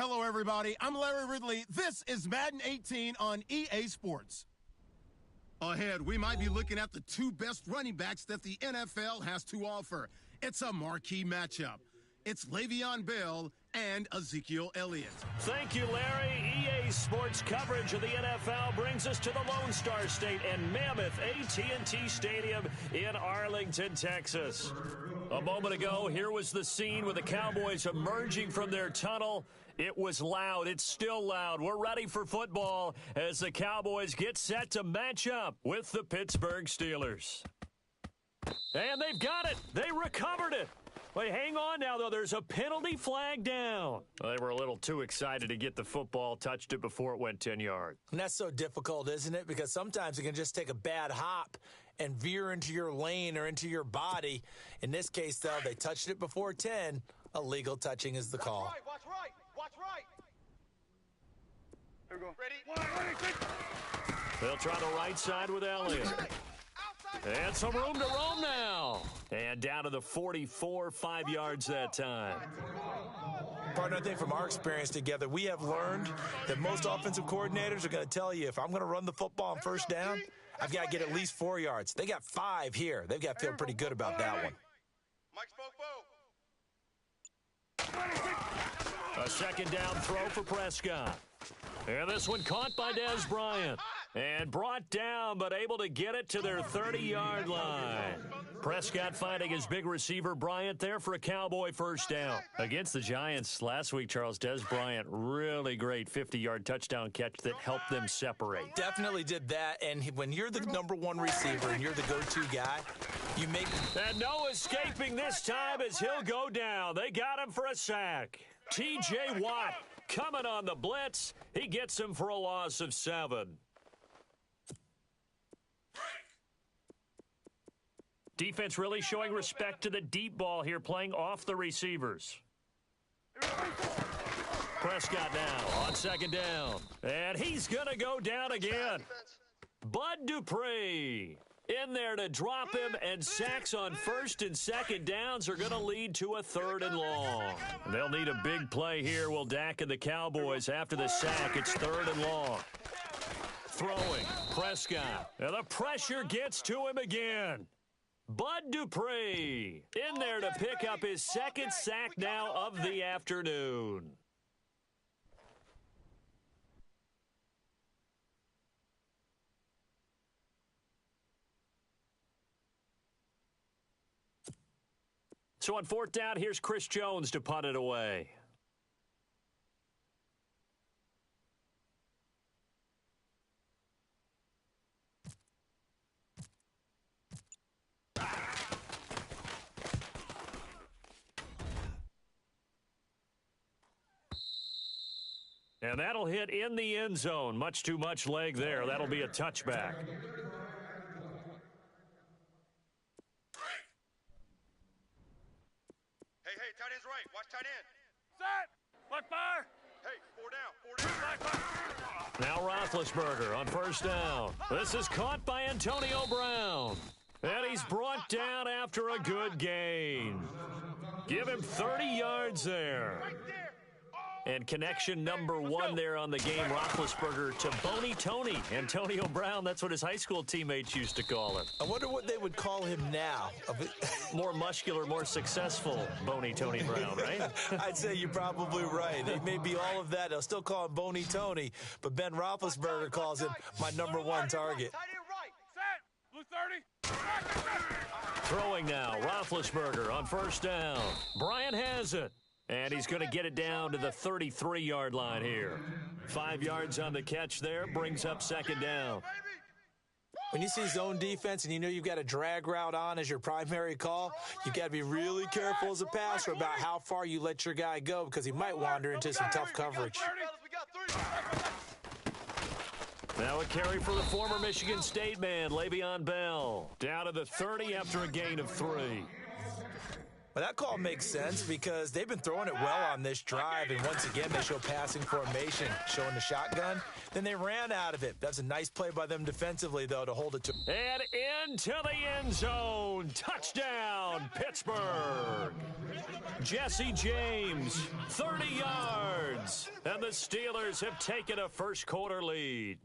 Hello, everybody. I'm Larry Ridley. This is Madden 18 on EA Sports. Ahead, we might be looking at the two best running backs that the NFL has to offer. It's a marquee matchup. It's Le'Veon Bell and Ezekiel Elliott. Thank you, Larry. EA Sports coverage of the NFL brings us to the Lone Star State and Mammoth AT&T Stadium in Arlington, Texas. A moment ago, here was the scene with the Cowboys emerging from their tunnel. It was loud. It's still loud. We're ready for football as the Cowboys get set to match up with the Pittsburgh Steelers. And they've got it. They recovered it. Wait, hang on now, though. There's a penalty flag down. Well, they were a little too excited to get the football, touched it before it went 10 yards. And that's so difficult, isn't it? Because sometimes it can just take a bad hop and veer into your lane or into your body. In this case, though, they touched it before 10. Illegal touching is the call. Watch right. Watch right. Here we go. Ready? They'll try the right side with Elliott. And some room to roam now. And down to the 44, 5 yards that time. Partner, I think from our experience together, we have learned that most offensive coordinators are going to tell you, if I'm going to run the football on first down, I've got to get at least 4 yards. They got 5 here. They've got to feel pretty good about that one. Mike's A second down throw for Prescott. And this one caught by Dez Bryant. And brought down, but able to get it to their 30-yard line. Prescott finding his big receiver Bryant there for a Cowboy first down. Against the Giants last week, Charles, Dez Bryant, really great 50-yard touchdown catch that helped them separate. Definitely did that, and when you're the number one receiver and you're the go-to guy, you make... And no escaping this time as he'll go down. They got him for a sack. T.J. Watt coming on the blitz. He gets him for a loss of 7. Defense really showing respect to the deep ball here, playing off the receivers. Prescott now on second down. And he's going to go down again. Bud Dupree in there to drop him, and sacks on first and second downs are going to lead to a third and long. They'll need a big play here, will Dak and the Cowboys. After the sack, it's third and long. Throwing, Prescott. And the pressure gets to him again. Bud Dupree in there to pick up his second sack now of the afternoon. So on fourth down, here's Chris Jones to punt it away. And that'll hit in the end zone. Much too much leg there. That'll be a touchback. Hey, tight end's right. Watch tight end. Set. What fire? Hey, 4 down. Now Roethlisberger on first down. This is caught by Antonio Brown. And he's brought down after a good gain. Give him 30 yards there. Right there. And connection number 1 there on the game, Roethlisberger to Boney Tony. Antonio Brown, that's what his high school teammates used to call him. I wonder what they would call him now. More muscular, more successful Boney Tony Brown, right? I'd say you're probably right. It may be all of that. They'll still call him Boney Tony, but Ben Roethlisberger calls him my number 1 target. Tight end right. Set. Blue 30. Throwing now, Roethlisberger on first down. Bryant has it. And he's going to get it down to the 33-yard line here. 5 yards on the catch there, brings up second down. When you see zone defense and you know you've got a drag route on as your primary call, you've got to be really careful as a passer about how far you let your guy go because he might wander into some tough coverage. Now a carry for the former Michigan State man, Le'Veon Bell. Down to the 30 after a gain of 3. Well, that call makes sense because they've been throwing it well on this drive, and once again, they show passing formation, showing the shotgun. Then they ran out of it. That's a nice play by them defensively, though, to hold it to. And into the end zone. Touchdown, Pittsburgh. Jesse James, 30 yards. And the Steelers have taken a first-quarter lead.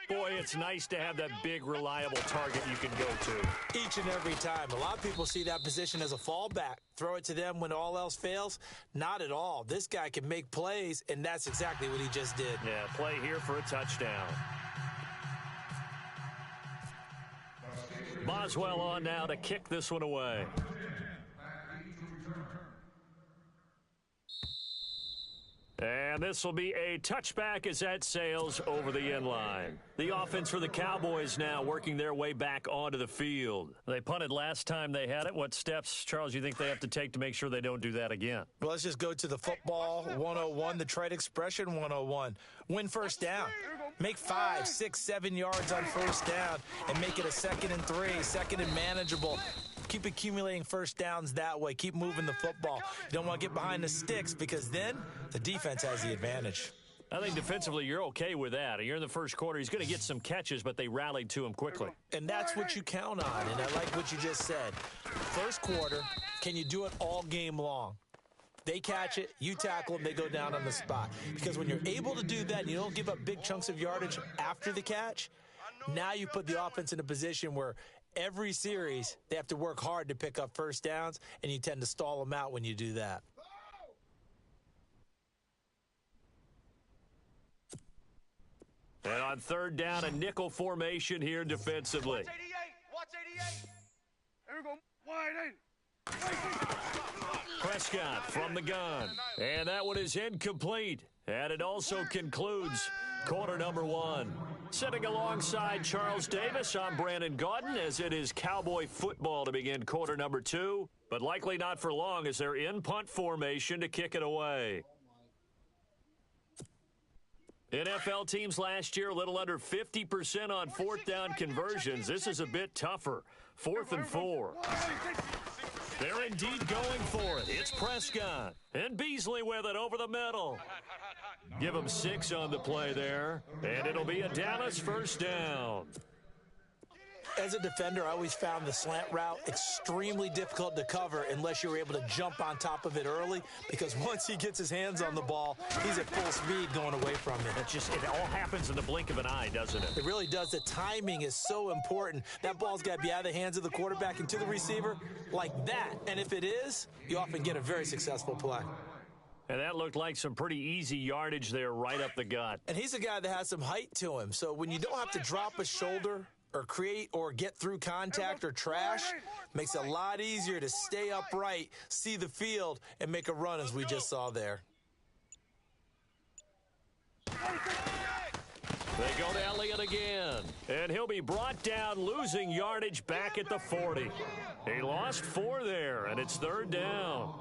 Boy, it's nice to have that big, reliable target you can go to. Each and every time. A lot of people see that position as a fallback. Throw it to them when all else fails. Not at all. This guy can make plays, and that's exactly what he just did. Yeah, play here for a touchdown. Boswell on now to kick this one away. And this will be a touchback as that sails over the end line. The offense for the Cowboys now working their way back onto the field. They punted last time they had it. What steps, Charles, you think they have to take to make sure they don't do that again? Well, let's just go to the football 101, the trite expression 101. Win first down. Make 5, 6, 7 yards on first down and make it a 2nd and 3, 2nd and manageable. Keep accumulating first downs that way. Keep moving the football. You don't want to get behind the sticks because then the defense has the advantage. I think defensively you're okay with that. You're in the first quarter. He's going to get some catches, but they rallied to him quickly. And that's what you count on, and I like what you just said. First quarter, can you do it all game long? They catch it, you tackle them, they go down on the spot. Because when you're able to do that and you don't give up big chunks of yardage after the catch, now you put the offense in a position where every series, they have to work hard to pick up first downs, and you tend to stall them out when you do that. And on third down, a nickel formation here defensively. Watch 88. Watch 88. There we go. Wide in. Prescott from the gun. And that one is incomplete. And it also concludes quarter number one. Sitting alongside Charles Davis, I'm Brandon Gaudin, as it is Cowboy football to begin quarter number two. But likely not for long as they're in punt formation to kick it away. NFL teams last year a little under 50% on fourth down conversions. This is a bit tougher. 4th and 4. They're indeed going for it. It's Prescott. And Beasley with it over the middle. Give him 6 on the play there. And it'll be a Dallas first down. As a defender, I always found the slant route extremely difficult to cover unless you're able to jump on top of it early, because once he gets his hands on the ball, he's at full speed going away from it. It all happens in the blink of an eye, doesn't it? It really does. The timing is so important. That ball's got to be out of the hands of the quarterback and to the receiver like that. And if it is, you often get a very successful play. And that looked like some pretty easy yardage there right up the gut. And he's a guy that has some height to him. So when you don't have to drop a shoulder or create or get through contact or trash, makes it a lot easier to stay upright, see the field, and make a run as we just saw there. They go to Elliott again, and he'll be brought down, losing yardage back at the 40. He lost 4 there, and it's third down.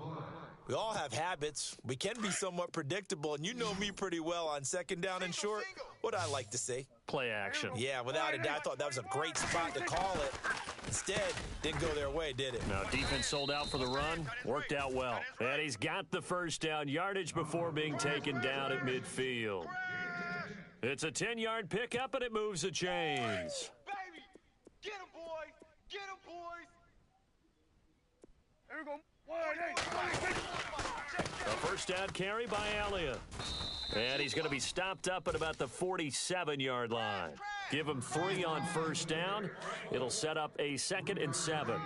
We all have habits. We can be somewhat predictable, and you know me pretty well on second down and short. What I like to see. Play action. Yeah, without a doubt. I thought that was a great spot to call it. Instead, didn't go their way, did it? Now, defense sold out for the run. Worked out well. And he's got the first down yardage before being taken down at midfield. It's a 10-yard pickup, and it moves the chains. Baby, get him, boys. Get him, boys. There we go. Wide in. A first down carry by Elliott. And he's going to be stopped up at about the 47-yard line. Give him 3 on first down. It'll set up a 2nd and 7.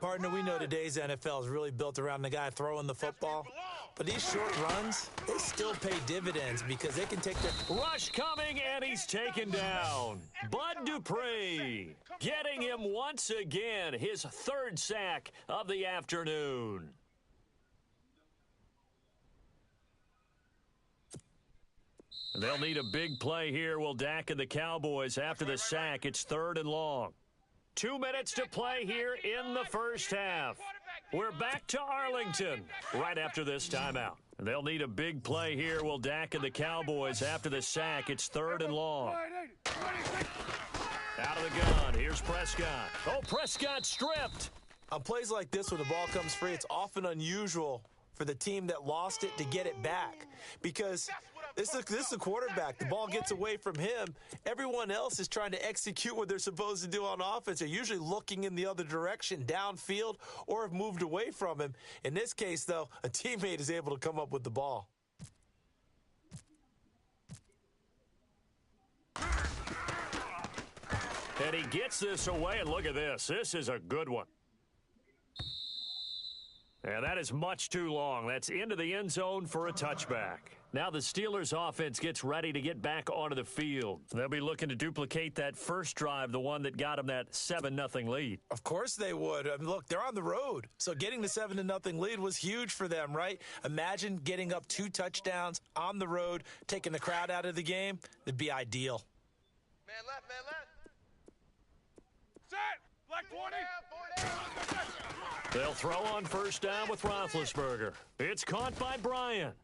Partner, we know today's NFL is really built around the guy throwing the football. But these short runs, they still pay dividends because they can take their... Rush coming, and he's taken down. Bud Dupree getting him once again, his 3rd sack of the afternoon. They'll need a big play here, will Dak and the Cowboys after the sack. It's 3rd and long. 2 minutes to play here in the first half. We're back to Arlington right after this timeout. They'll need a big play here, will Dak and the Cowboys after the sack. It's 3rd and long. Out of the gun. Here's Prescott. Oh, Prescott stripped. On plays like this, when the ball comes free, it's often unusual for the team that lost it to get it back, because this is a quarterback. The ball gets away from him. Everyone else is trying to execute what they're supposed to do on offense. They're usually looking in the other direction, downfield, or have moved away from him. In this case, though, a teammate is able to come up with the ball. And he gets this away, and look at this. This is a good one. And that is much too long. That's into the end zone for a touchback. Now the Steelers offense gets ready to get back onto the field. They'll be looking to duplicate that first drive, the one that got them that 7-0 lead. Of course they would. I mean, look, they're on the road. So getting the 7-0 lead was huge for them, right? Imagine getting up 2 touchdowns on the road, taking the crowd out of the game. It'd be ideal. Man left, man left. Set! Black 20! They'll throw on first down with Roethlisberger. It's caught by Bryant.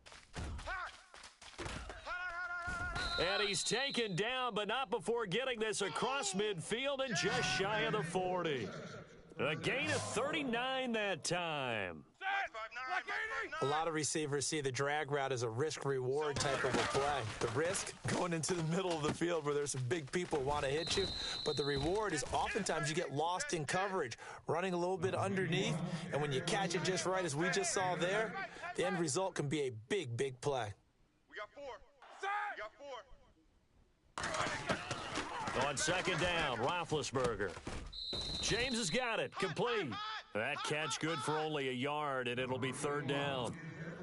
And he's taken down, but not before getting this across midfield and just shy of the 40. A gain of 39 that time. A lot of receivers see the drag route as a risk-reward type of a play. The risk, going into the middle of the field where there's some big people who want to hit you, but the reward is oftentimes you get lost in coverage, running a little bit underneath, and when you catch it just right, as we just saw there, the end result can be a big, big play. We got 4. We got 4. On second down, Roethlisberger. James has got it, complete. That catch good for only a yard, and it'll be third down.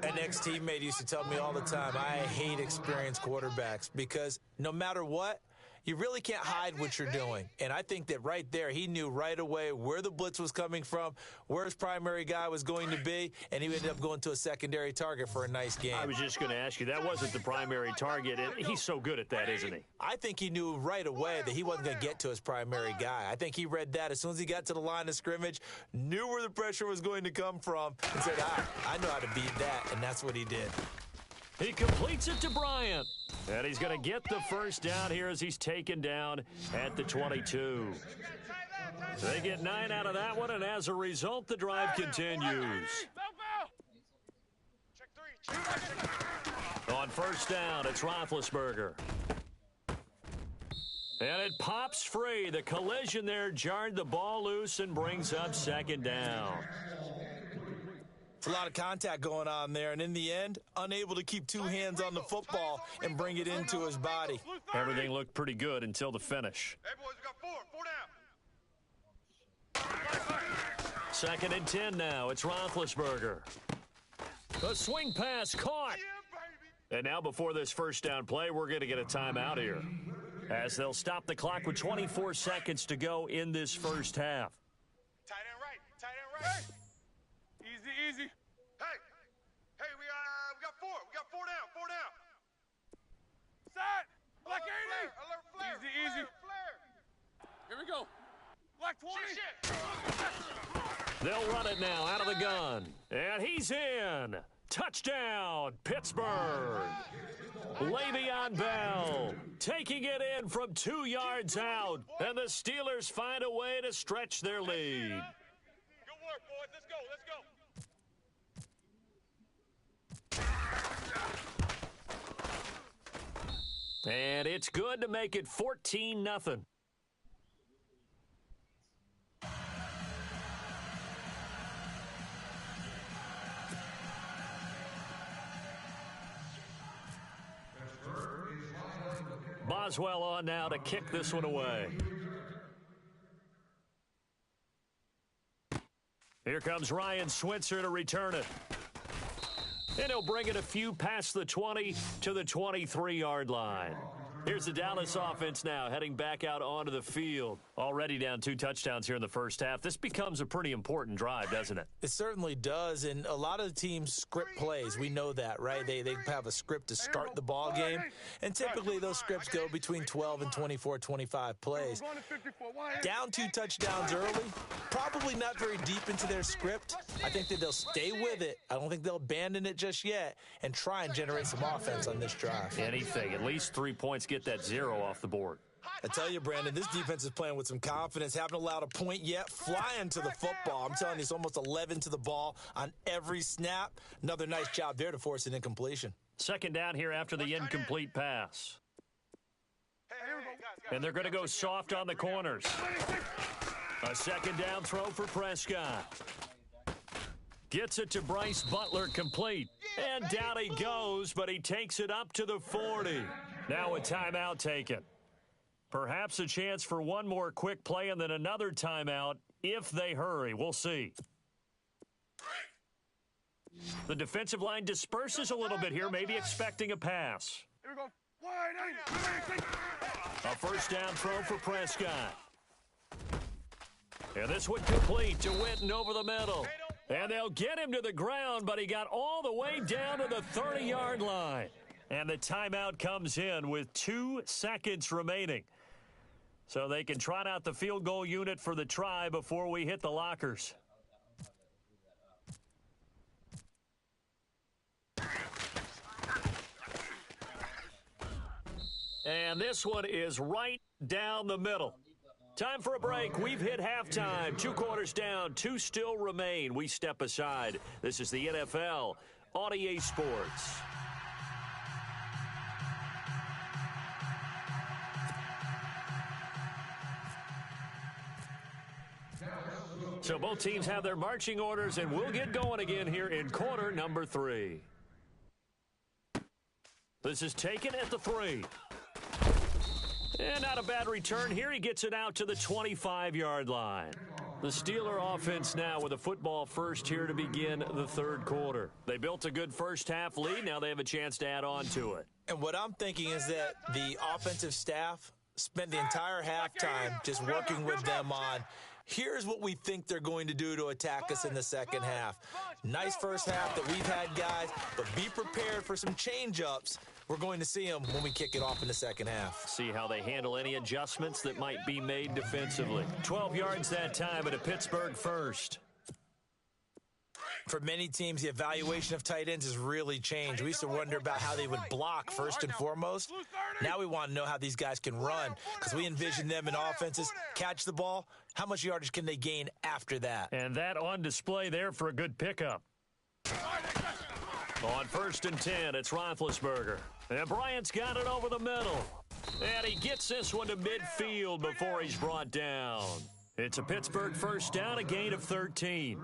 An ex-teammate used to tell me all the time, I hate experienced quarterbacks because no matter what, you really can't hide what you're doing. And I think that right there, he knew right away where the blitz was coming from, where his primary guy was going to be, and he ended up going to a secondary target for a nice game. I was just going to ask you, that wasn't the primary target. He's so good at that, isn't he? I think he knew right away that he wasn't going to get to his primary guy. I think he read that as soon as he got to the line of scrimmage, knew where the pressure was going to come from, and said, I know how to beat that, and that's what he did. He completes it to Bryant. And he's going to get the first down here as he's taken down at the 22. They get 9 out of that one, and as a result, the drive continues. On first down, it's Roethlisberger. And it pops free. The collision there jarred the ball loose and brings up second down. It's a lot of contact going on there, and in the end, unable to keep 2 hands on the football and bring it into his body. Everything looked pretty good until the finish. Hey, boys, we got 4. 4 down. Second and 10 now. It's Roethlisberger. The swing pass caught. And now before this first down play, we're going to get a timeout here, as they'll stop the clock with 24 seconds to go in this first half. Tight end right. Tight end right. Easy. Hey, we got 4. We got 4 down. 4 down. Set! Black 80! Alert flare. Easy. Flare. Here we go. Black 20! Shit. They'll run it now out of the gun. And he's in. Touchdown, Pittsburgh. Le'Veon Bell taking it in from 2 yards out. And the Steelers find a way to stretch their lead. Good work, boys. Let's go. And it's good to make it 14-0. Boswell on now to kick this one away. Here comes Ryan Switzer to return it. And he'll bring it a few past the 20 to the 23-yard line. Here's the Dallas offense now heading back out onto the field. Already down 2 touchdowns here in the first half. This becomes a pretty important drive, doesn't it? It certainly does, and a lot of the teams script plays. We know that, right? They have a script to start the ball game, and typically those scripts go between 12 and 24, 25 plays. Down 2 touchdowns early, probably not very deep into their script. I think that they'll stay with it. I don't think they'll abandon it just yet and try and generate some offense on this drive. Anything, at least 3 points, get that 0 off the board. I tell you, Brandon, this defense is playing with some confidence. Haven't allowed a point yet. Flying to the football. I'm telling you, it's almost 11 to the ball on every snap. Another nice job there to force an incompletion. Second down here after the incomplete pass. And they're going to go soft on the corners. A second down throw for Prescott. Gets it to Bryce Butler, complete. And down he goes, but he takes it up to the 40. Now a timeout taken. Perhaps a chance for one more quick play and then another timeout if they hurry. We'll see. The defensive line disperses a little bit here, maybe expecting a pass. Here we go. Wide. A first down throw for Prescott. And this one complete to Witten over the middle. And they'll get him to the ground, but he got all the way down to the 30-yard line. And the timeout comes in with 2 seconds remaining. So they can trot out the field goal unit for the try before we hit the lockers. And this one is right down the middle. Time for a break. We've hit halftime. 2 quarters down. 2 still remain. We step aside. This is the NFL on EA Sports. So both teams have their marching orders, and we'll get going again here in quarter number 3. This is taken at the 3. And not a bad return here. He gets it out to the 25-yard line. The Steeler offense now with a football first here to begin the third quarter. They built a good first-half lead. Now they have a chance to add on to it. And what I'm thinking is that the offensive staff spent the entire halftime just working with them on, here's what we think they're going to do to attack us in the second half. Nice first half that we've had, guys, but be prepared for some change-ups. We're going to see them when we kick it off in the second half. See how they handle any adjustments that might be made defensively. 12 yards that time at a Pittsburgh first. For many teams, the evaluation of tight ends has really changed. We used to wonder about how they would block first and foremost. Now we want to know how these guys can run, because we envision them in offenses catch the ball. How much yardage can they gain after that? And that on display there for a good pickup. On 1st and 10, it's Roethlisberger. And Bryant's got it over the middle. And he gets this one to midfield before he's brought down. It's a Pittsburgh first down, a gain of 13.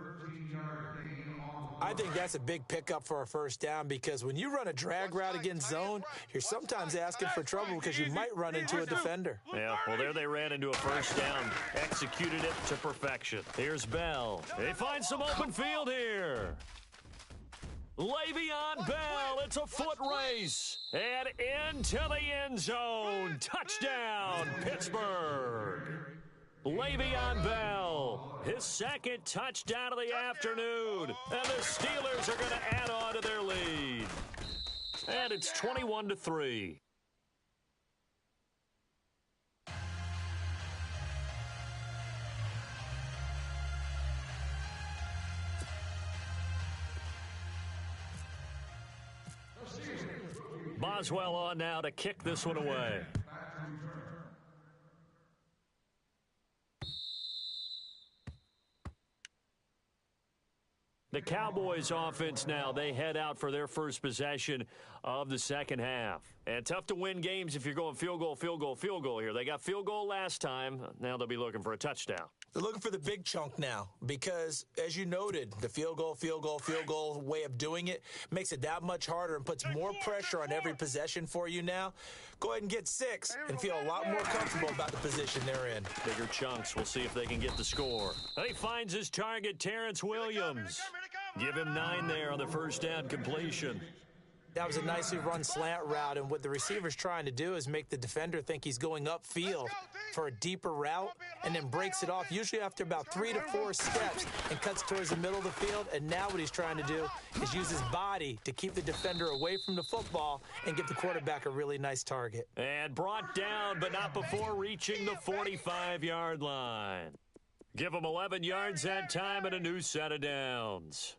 I think that's a big pickup for a first down, because when you run a drag route against zone, you're sometimes asking for trouble because you might run into a defender. Yeah, well, there they ran into a first down. Executed it to perfection. Here's Bell. They find some open field here. Le'Veon Bell, it's a foot race. And into the end zone. Touchdown, Pittsburgh. Le'Veon Bell, his second touchdown of the afternoon. And the Steelers are going to add on to their lead. And it's 21-3. Boswell on now to kick this one away. The Cowboys offense now, they head out for their first possession of the second half. And tough to win games if you're going field goal, field goal, field goal here. They got field goal last time. Now they'll be looking for a touchdown. They're looking for the big chunk now because, as you noted, the field goal way of doing it makes it that much harder and puts more pressure on every possession for you now. Go ahead and get 6 and feel a lot more comfortable about the position they're in. Bigger chunks. We'll see if they can get the score. And he finds his target, Terrence Williams. Give him 9 there on the first down completion. That was a nicely run slant route, and what the receiver's trying to do is make the defender think he's going upfield for a deeper route and then breaks it off, usually after about 3 to 4 steps, and cuts towards the middle of the field. And now what he's trying to do is use his body to keep the defender away from the football and give the quarterback a really nice target. And brought down, but not before reaching the 45-yard line. Give him 11 yards that time and a new set of downs.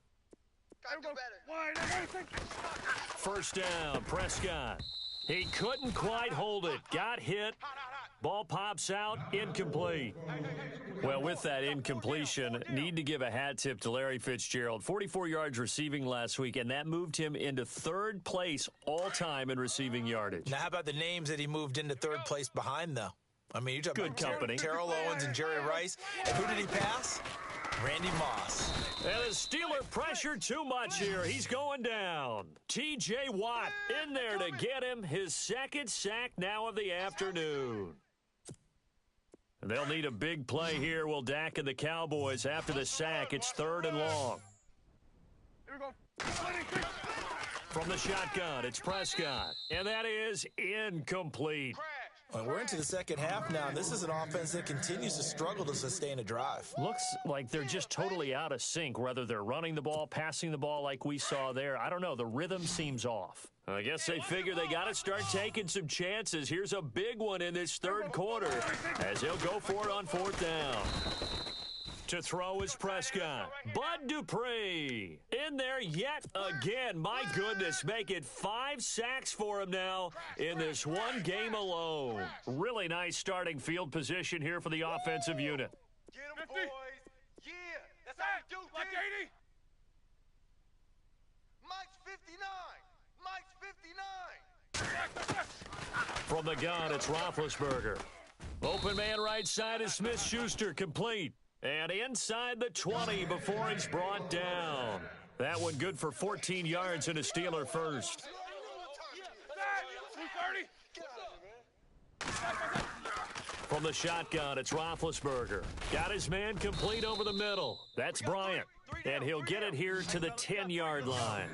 First down, Prescott. He couldn't quite hold it. Got hit. Ball pops out, incomplete. Well, with that incompletion, need to give a hat tip to Larry Fitzgerald. 44 yards receiving last week, and that moved him into third place all-time in receiving yardage. Now, how about the names that he moved into third place behind, though? I mean, you're talking Good company. Terrell Owens and Jerry Rice. And who did he pass? Randy Moss. And the Steeler pressure too much here. He's going down. T.J. Watt in there to get him his second sack now of the afternoon. They'll need a big play here, will Dak and the Cowboys. After the sack, it's 3rd and long. Here we go. From the shotgun, it's Prescott. And that is incomplete. Well, we're into the second half now, and this is an offense that continues to struggle to sustain a drive. Looks like they're just totally out of sync, whether they're running the ball, passing the ball like we saw there. I don't know. The rhythm seems off. I guess they figure they got to start taking some chances. Here's a big one in this third quarter as they'll go for it on 4th down. To throw is Prescott. Bud Dupree in there yet again. My goodness, make it 5 sacks for him now in this one game alone. Really nice starting field position here for the offensive unit. Get him, boys. Yeah, that's how you do, Like T. 80. Mike's 59. Mike's 59. From the gun, it's Roethlisberger. Open man right side is Smith-Schuster, complete. And inside the 20 before he's brought down. That one good for 14 yards and a Steeler first. 230. From the shotgun, it's Roethlisberger. Got his man complete over the middle. That's Bryant. And he'll get it here to the 10-yard line.